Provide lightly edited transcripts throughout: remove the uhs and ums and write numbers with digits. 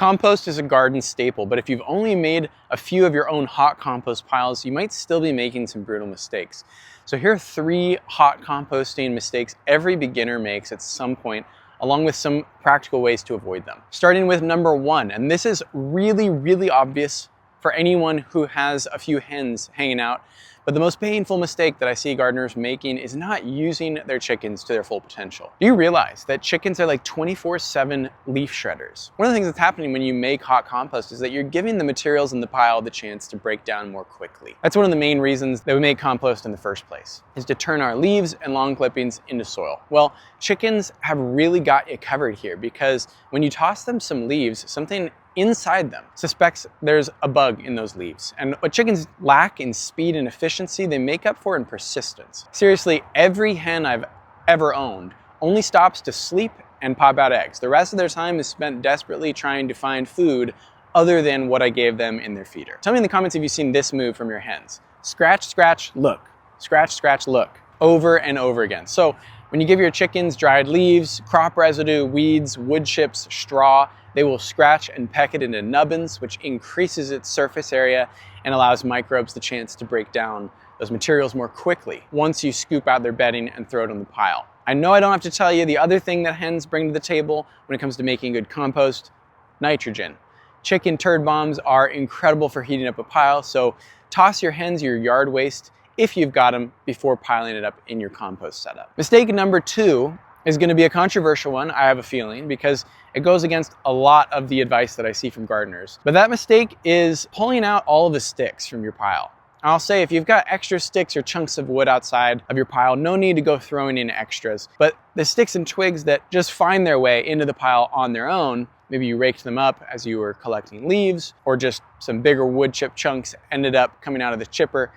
Compost is a garden staple, but if you've only made a few of your own hot compost piles, you might still be making some brutal mistakes. So here are 3 hot composting mistakes every beginner makes at some point, along with some practical ways to avoid them. Starting with number 1, and this is really obvious for anyone who has a few hens hanging out, but the most painful mistake that I see gardeners making is not using their chickens to their full potential. Do you realize that chickens are like 24/7 leaf shredders? One of the things that's happening when you make hot compost is that you're giving the materials in the pile the chance to break down more quickly. That's one of the main reasons that we make compost in the first place, is to turn our leaves and lawn clippings into soil. Well, chickens have really got you covered here, because when you toss them some leaves, something inside them suspects there's a bug in those leaves. And what chickens lack in speed and efficiency, they make up for in persistence. Seriously, every hen I've ever owned only stops to sleep and pop out eggs. The rest of their time is spent desperately trying to find food other than what I gave them in their feeder. Tell me in the comments if you've seen this move from your hens. Scratch, scratch, look. Scratch, scratch, look. Over and over again. So when you give your chickens dried leaves, crop residue, weeds, wood chips, straw, they will scratch and peck it into nubbins, which increases its surface area and allows microbes the chance to break down those materials more quickly once you scoop out their bedding and throw it on the pile. I know I don't have to tell you the other thing that hens bring to the table when it comes to making good compost: nitrogen. Chicken turd bombs are incredible for heating up a pile, so toss your hens your yard waste if you've got them before piling it up in your compost setup. Mistake number 2 is going to be a controversial one, I have a feeling, because it goes against a lot of the advice that I see from gardeners. But that mistake is pulling out all of the sticks from your pile. I'll say if you've got extra sticks or chunks of wood outside of your pile, no need to go throwing in extras. But the sticks and twigs that just find their way into the pile on their own, maybe you raked them up as you were collecting leaves, or just some bigger wood chip chunks ended up coming out of the chipper,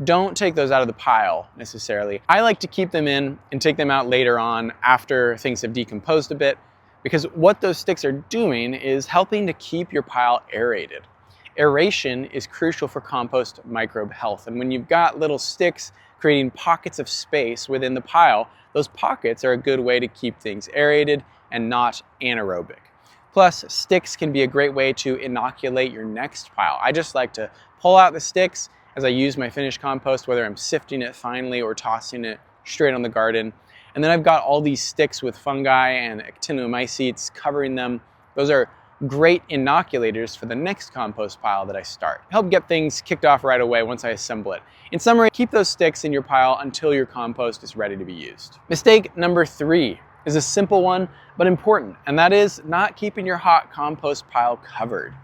don't take those out of the pile necessarily. I like to keep them in and take them out later on after things have decomposed a bit, because what those sticks are doing is helping to keep your pile aerated. Aeration is crucial for compost microbe health, and when you've got little sticks creating pockets of space within the pile, those pockets are a good way to keep things aerated and not anaerobic. Plus, sticks can be a great way to inoculate your next pile. I just like to pull out the sticks as I use my finished compost, whether I'm sifting it finely or tossing it straight on the garden. And then I've got all these sticks with fungi and actinomycetes covering them. Those are great inoculators for the next compost pile that I start. Help get things kicked off right away once I assemble it. In summary, keep those sticks in your pile until your compost is ready to be used. Mistake number 3 is a simple one, but important, and that is not keeping your hot compost pile covered.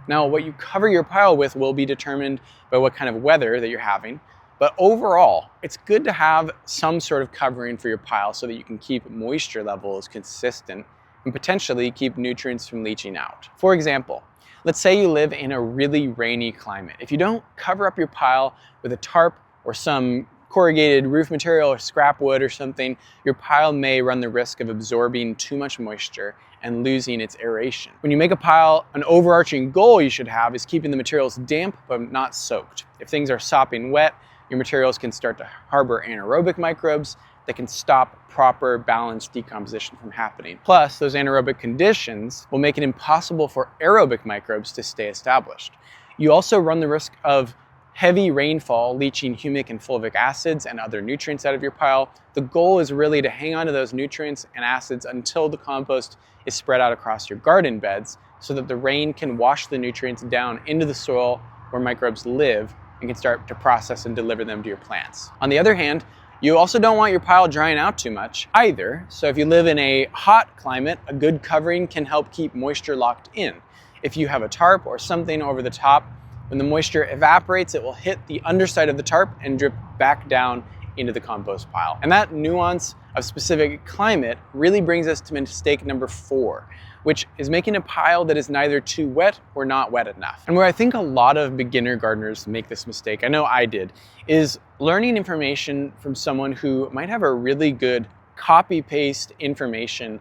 Now, what you cover your pile with will be determined by what kind of weather that you're having, but overall, it's good to have some sort of covering for your pile so that you can keep moisture levels consistent and potentially keep nutrients from leaching out. For example, let's say you live in a really rainy climate. If you don't cover up your pile with a tarp or some corrugated roof material or scrap wood or something, your pile may run the risk of absorbing too much moisture and losing its aeration. When you make a pile, an overarching goal you should have is keeping the materials damp but not soaked. If things are sopping wet, your materials can start to harbor anaerobic microbes that can stop proper balanced decomposition from happening. Plus, those anaerobic conditions will make it impossible for aerobic microbes to stay established. You also run the risk of heavy rainfall leaching humic and fulvic acids and other nutrients out of your pile. The goal is really to hang on to those nutrients and acids until the compost is spread out across your garden beds so that the rain can wash the nutrients down into the soil where microbes live and can start to process and deliver them to your plants. On the other hand, you also don't want your pile drying out too much either. So if you live in a hot climate, a good covering can help keep moisture locked in. If you have a tarp or something over the top, when the moisture evaporates, it will hit the underside of the tarp and drip back down into the compost pile. And that nuance of specific climate really brings us to mistake number 4, which is making a pile that is neither too wet or not wet enough. And where I think a lot of beginner gardeners make this mistake, I know I did, is learning information from someone who might have a really good copy-paste information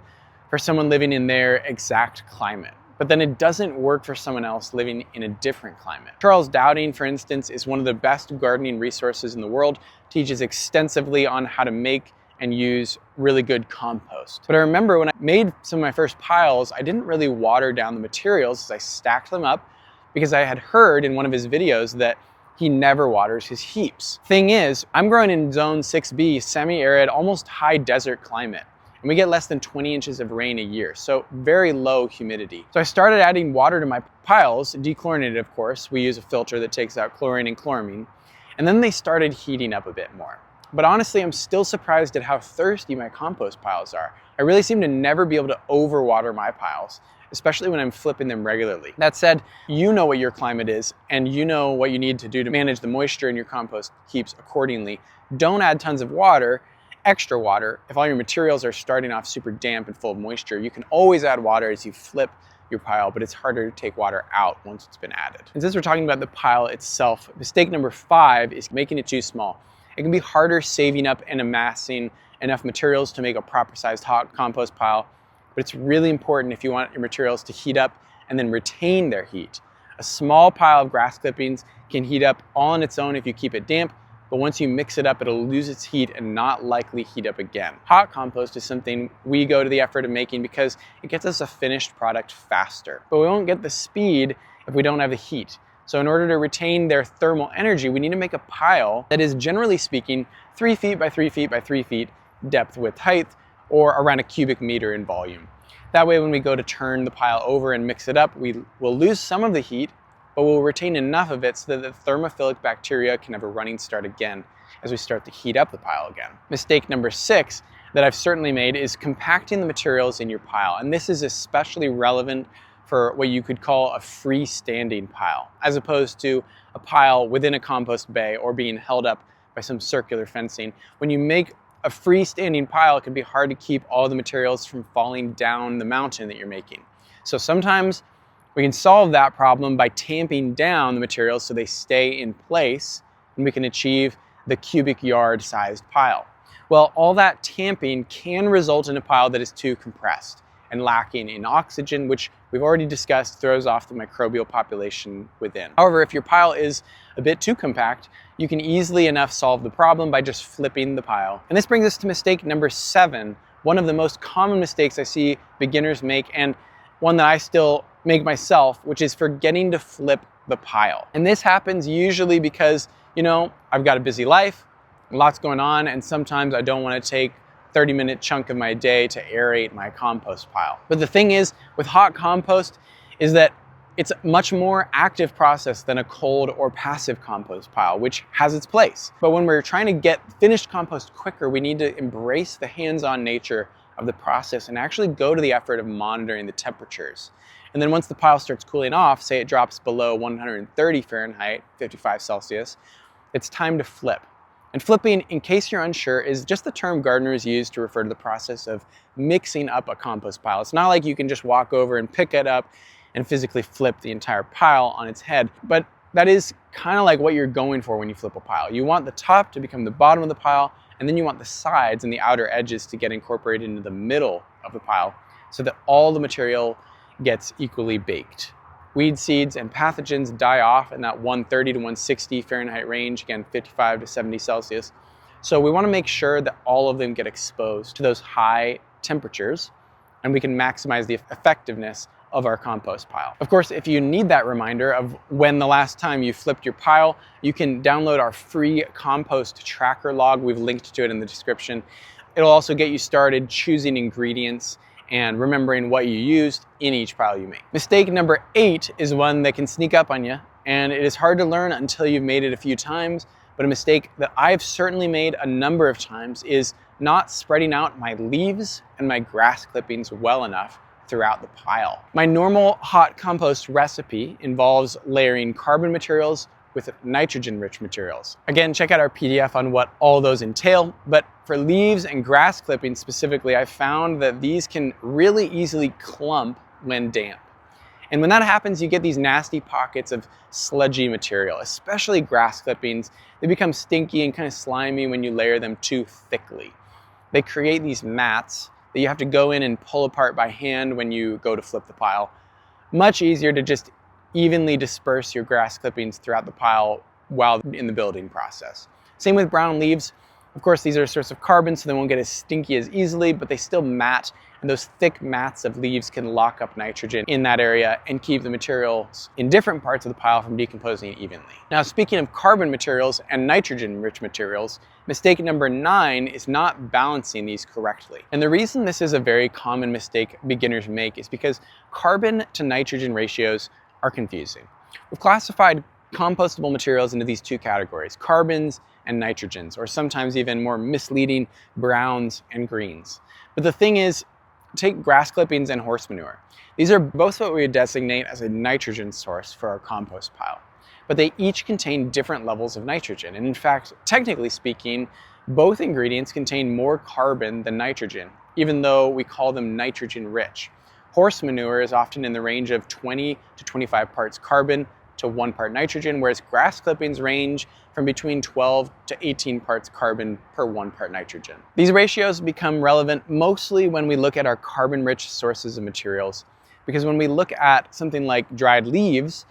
for someone living in their exact climate. But then it doesn't work for someone else living in a different climate. Charles Dowding, for instance, is one of the best gardening resources in the world, teaches extensively on how to make and use really good compost. But I remember when I made some of my first piles, I didn't really water down the materials as I stacked them up, because I had heard in one of his videos that he never waters his heaps. Thing is, I'm growing in zone 6B, semi-arid, almost high desert climate, and we get less than 20 inches of rain a year, so very low humidity. So I started adding water to my piles, dechlorinated of course. We use a filter that takes out chlorine and chloramine, and then they started heating up a bit more. But honestly, I'm still surprised at how thirsty my compost piles are. I really seem to never be able to overwater my piles, especially when I'm flipping them regularly. That said, you know what your climate is, and you know what you need to do to manage the moisture in your compost heaps accordingly. Don't add tons of water, extra water. If all your materials are starting off super damp and full of moisture, you can always add water as you flip your pile, but it's harder to take water out once it's been added. And since we're talking about the pile itself, mistake number 5 is making it too small. It can be harder saving up and amassing enough materials to make a proper sized hot compost pile, but it's really important if you want your materials to heat up and then retain their heat. A small pile of grass clippings can heat up all on its own if you keep it damp, but once you mix it up, it'll lose its heat and not likely heat up again. Hot compost is something we go to the effort of making because it gets us a finished product faster, but we won't get the speed if we don't have the heat. So in order to retain their thermal energy, we need to make a pile that is, generally speaking, 3 feet by 3 feet by 3 feet depth, width, height, or around a cubic meter in volume. That way when we go to turn the pile over and mix it up, we will lose some of the heat, but we'll retain enough of it so that the thermophilic bacteria can have a running start again as we start to heat up the pile again. Mistake number 6 that I've certainly made is compacting the materials in your pile. And this is especially relevant for what you could call a freestanding pile, as opposed to a pile within a compost bay or being held up by some circular fencing. When you make a freestanding pile, it can be hard to keep all the materials from falling down the mountain that you're making. So sometimes we can solve that problem by tamping down the materials so they stay in place, and we can achieve the cubic yard sized pile. Well, all that tamping can result in a pile that is too compressed and lacking in oxygen, which we've already discussed throws off the microbial population within. However, if your pile is a bit too compact, you can easily enough solve the problem by just flipping the pile. And this brings us to mistake number 7, one of the most common mistakes I see beginners make, and one that I still make myself, which is forgetting to flip the pile. And this happens usually because, I've got a busy life, lots going on, and sometimes I don't want to take 30-minute chunk of my day to aerate my compost pile. But the thing is, with hot compost, is that it's a much more active process than a cold or passive compost pile, which has its place. But when we're trying to get finished compost quicker, we need to embrace the hands-on nature of the process and actually go to the effort of monitoring the temperatures. And then once the pile starts cooling off, say it drops below 130 Fahrenheit, 55 Celsius, it's time to flip. And flipping, in case you're unsure, is just the term gardeners use to refer to the process of mixing up a compost pile. It's not like you can just walk over and pick it up and physically flip the entire pile on its head, but that is kind of like what you're going for when you flip a pile. You want the top to become the bottom of the pile, and then you want the sides and the outer edges to get incorporated into the middle of the pile so that all the material gets equally baked. Weed seeds and pathogens die off in that 130 to 160 Fahrenheit range, again 55 to 70 Celsius. So we want to make sure that all of them get exposed to those high temperatures, and we can maximize the effectiveness of our compost pile. Of course, if you need that reminder of when the last time you flipped your pile, you can download our free compost tracker log. We've linked to it in the description. It'll also get you started choosing ingredients and remembering what you used in each pile you make. Mistake number 8 is one that can sneak up on you, and it is hard to learn until you've made it a few times, but a mistake that I've certainly made a number of times is not spreading out my leaves and my grass clippings well enough throughout the pile. My normal hot compost recipe involves layering carbon materials with nitrogen-rich materials. Again, check out our PDF on what all those entail, but for leaves and grass clippings specifically, I found that these can really easily clump when damp. And when that happens, you get these nasty pockets of sludgy material, especially grass clippings. They become stinky and kind of slimy when you layer them too thickly. They create these mats that you have to go in and pull apart by hand when you go to flip the pile. Much easier to just evenly disperse your grass clippings throughout the pile while in the building process. Same with brown leaves. Of course, these are a source of carbon, so they won't get as stinky as easily, but they still mat, and those thick mats of leaves can lock up nitrogen in that area and keep the materials in different parts of the pile from decomposing evenly. Now, speaking of carbon materials and nitrogen-rich materials, mistake number 9 is not balancing these correctly. And the reason this is a very common mistake beginners make is because carbon to nitrogen ratios are confusing. We've classified compostable materials into these two categories, carbons and nitrogens, or sometimes even more misleading, browns and greens. But the thing is, take grass clippings and horse manure. These are both what we would designate as a nitrogen source for our compost pile, but they each contain different levels of nitrogen. And in fact, technically speaking, both ingredients contain more carbon than nitrogen, even though we call them nitrogen rich. Horse manure is often in the range of 20 to 25 parts carbon to 1 part nitrogen, whereas grass clippings range from between 12 to 18 parts carbon per 1 part nitrogen. These ratios become relevant mostly when we look at our carbon-rich sources of materials, because when we look at something like dried leaves,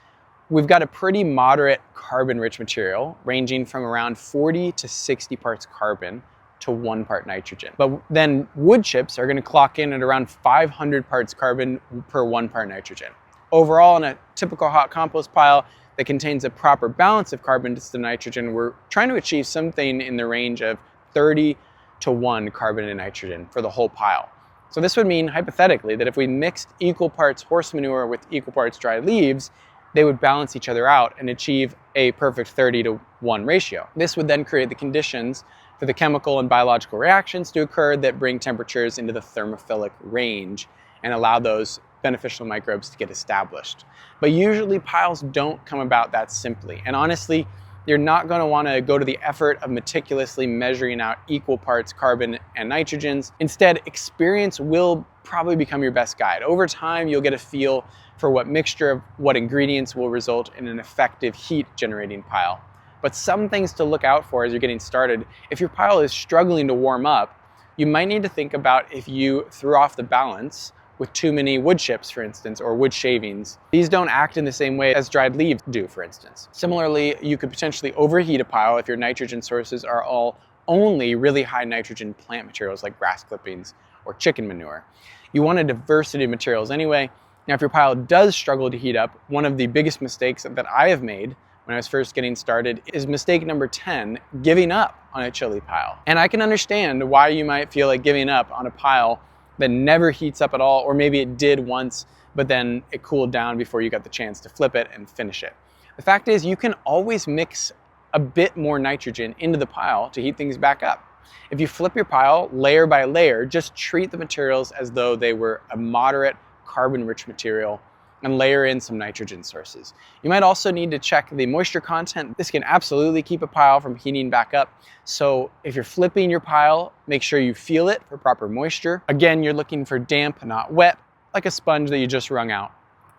we've got a pretty moderate carbon-rich material ranging from around 40 to 60 parts carbon to 1 part nitrogen. But then wood chips are going to clock in at around 500 parts carbon per 1 part nitrogen. Overall, in a typical hot compost pile that contains a proper balance of carbon to nitrogen, we're trying to achieve something in the range of 30 to 1 carbon and nitrogen for the whole pile. So this would mean, hypothetically, that if we mixed equal parts horse manure with equal parts dried leaves, they would balance each other out and achieve a perfect 30 to 1 ratio. This would then create the conditions for the chemical and biological reactions to occur that bring temperatures into the thermophilic range and allow those beneficial microbes to get established. But usually piles don't come about that simply. And honestly, you're not going to want to go to the effort of meticulously measuring out equal parts carbon and nitrogens. Instead, experience will probably become your best guide. Over time, you'll get a feel for what mixture of what ingredients will result in an effective heat generating pile. But some things to look out for as you're getting started: if your pile is struggling to warm up, you might need to think about if you threw off the balance with too many wood chips, for instance, or wood shavings. These don't act in the same way as dried leaves do, for instance. Similarly, you could potentially overheat a pile if your nitrogen sources are all only really high nitrogen plant materials like grass clippings or chicken manure. You want a diversity of materials anyway. Now, if your pile does struggle to heat up, one of the biggest mistakes that I have made when I was first getting started is mistake number 10, giving up on a chili pile. And I can understand why you might feel like giving up on a pile that never heats up at all, or maybe it did once, but then it cooled down before you got the chance to flip it and finish it. The fact is, you can always mix a bit more nitrogen into the pile to heat things back up. If you flip your pile layer by layer, just treat the materials as though they were a moderate carbon-rich material and layer in some nitrogen sources. You might also need to check the moisture content. This can absolutely keep a pile from heating back up. So if you're flipping your pile, make sure you feel it for proper moisture. Again, you're looking for damp, not wet, like a sponge that you just wrung out.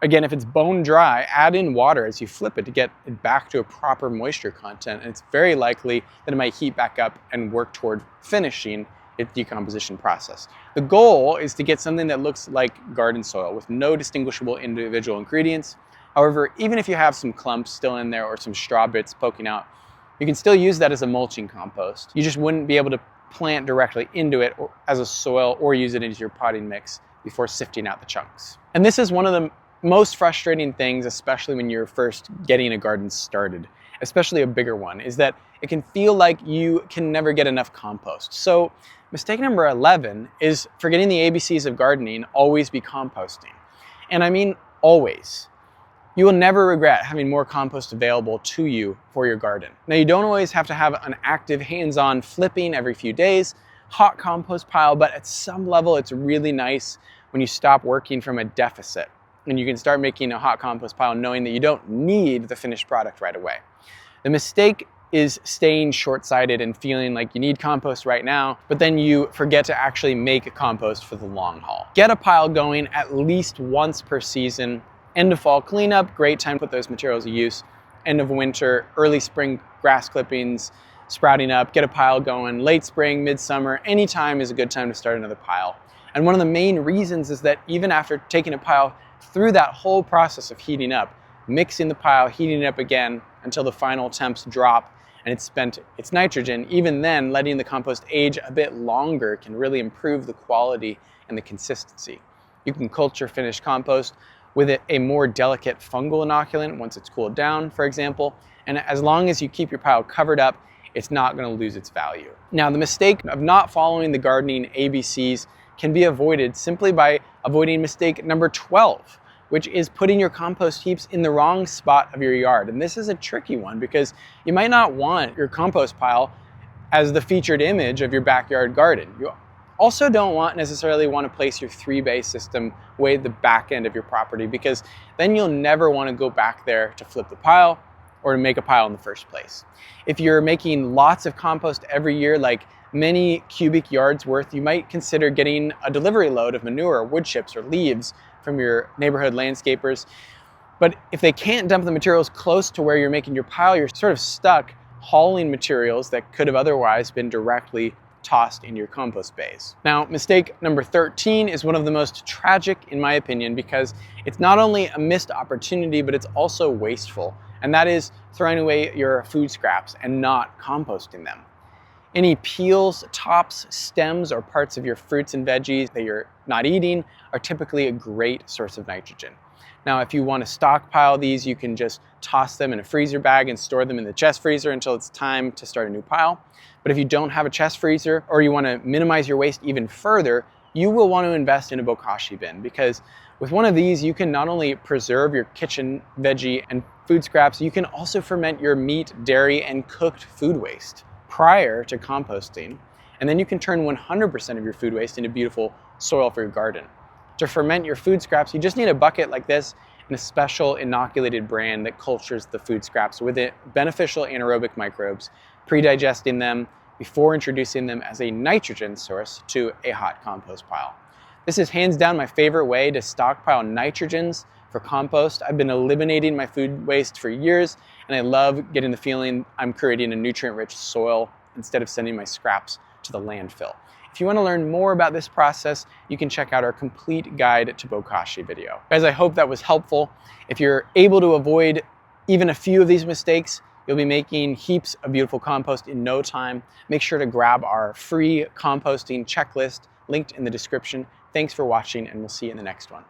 Again, if it's bone dry, add in water as you flip it to get it back to a proper moisture content, and it's very likely that it might heat back up and work toward finishing its decomposition process. The goal is to get something that looks like garden soil with no distinguishable individual ingredients. However, even if you have some clumps still in there or some straw bits poking out, you can still use that as a mulching compost. You just wouldn't be able to plant directly into it or as a soil or use it into your potting mix before sifting out the chunks. And this is one of the most frustrating things, especially when you're first getting a garden started, especially a bigger one, is that it can feel like you can never get enough compost. So mistake number 11 is forgetting the ABCs of gardening: always be composting. And I mean always. You will never regret having more compost available to you for your garden. Now, you don't always have to have an active hands-on flipping every few days hot compost pile, but at some level it's really nice when you stop working from a deficit and you can start making a hot compost pile knowing that you don't need the finished product right away. The mistake is staying short-sighted and feeling like you need compost right now, but then you forget to actually make a compost for the long haul. Get a pile going at least once per season. End of fall cleanup, great time to put those materials to use. End of winter, early spring grass clippings sprouting up, get a pile going. Late spring, midsummer, any time is a good time to start another pile. And one of the main reasons is that even after taking a pile through that whole process of heating up, mixing the pile, heating it up again until the final temps drop, and it's spent its nitrogen, even then letting the compost age a bit longer can really improve the quality and the consistency. You can culture finished compost with a more delicate fungal inoculant once it's cooled down, for example, and as long as you keep your pile covered up, it's not going to lose its value. Now, the mistake of not following the gardening ABCs can be avoided simply by avoiding mistake number 12, which is putting your compost heaps in the wrong spot of your yard. And this is a tricky one because you might not want your compost pile as the featured image of your backyard garden. You also don't necessarily want to place your 3-bay system way at the back end of your property, because then you'll never want to go back there to flip the pile or to make a pile in the first place. If you're making lots of compost every year, like many cubic yards worth, you might consider getting a delivery load of manure, wood chips, or leaves from your neighborhood landscapers. But if they can't dump the materials close to where you're making your pile, you're sort of stuck hauling materials that could have otherwise been directly tossed into your compost bays. Now, mistake number 13 is one of the most tragic in my opinion, because it's not only a missed opportunity, but it's also wasteful. And that is throwing away your food scraps and not composting them. Any peels, tops, stems, or parts of your fruits and veggies that you're not eating are typically a great source of nitrogen. Now, if you want to stockpile these, you can just toss them in a freezer bag and store them in the chest freezer until it's time to start a new pile. But if you don't have a chest freezer, or you want to minimize your waste even further, you will want to invest in a bokashi bin, because with one of these, you can not only preserve your kitchen veggie and food scraps, you can also ferment your meat, dairy, and cooked food waste prior to composting. And then you can turn 100% of your food waste into beautiful soil for your garden. To ferment your food scraps, you just need a bucket like this and a special inoculated brand that cultures the food scraps with beneficial anaerobic microbes, pre-digesting them before introducing them as a nitrogen source to a hot compost pile. This is hands down my favorite way to stockpile nitrogens for compost. I've been eliminating my food waste for years, and I love getting the feeling I'm creating a nutrient-rich soil instead of sending my scraps to the landfill. If you want to learn more about this process, you can check out our complete guide to bokashi video. Guys, I hope that was helpful. If you're able to avoid even a few of these mistakes, you'll be making heaps of beautiful compost in no time. Make sure to grab our free composting checklist linked in the description. Thanks for watching, and we'll see you in the next one.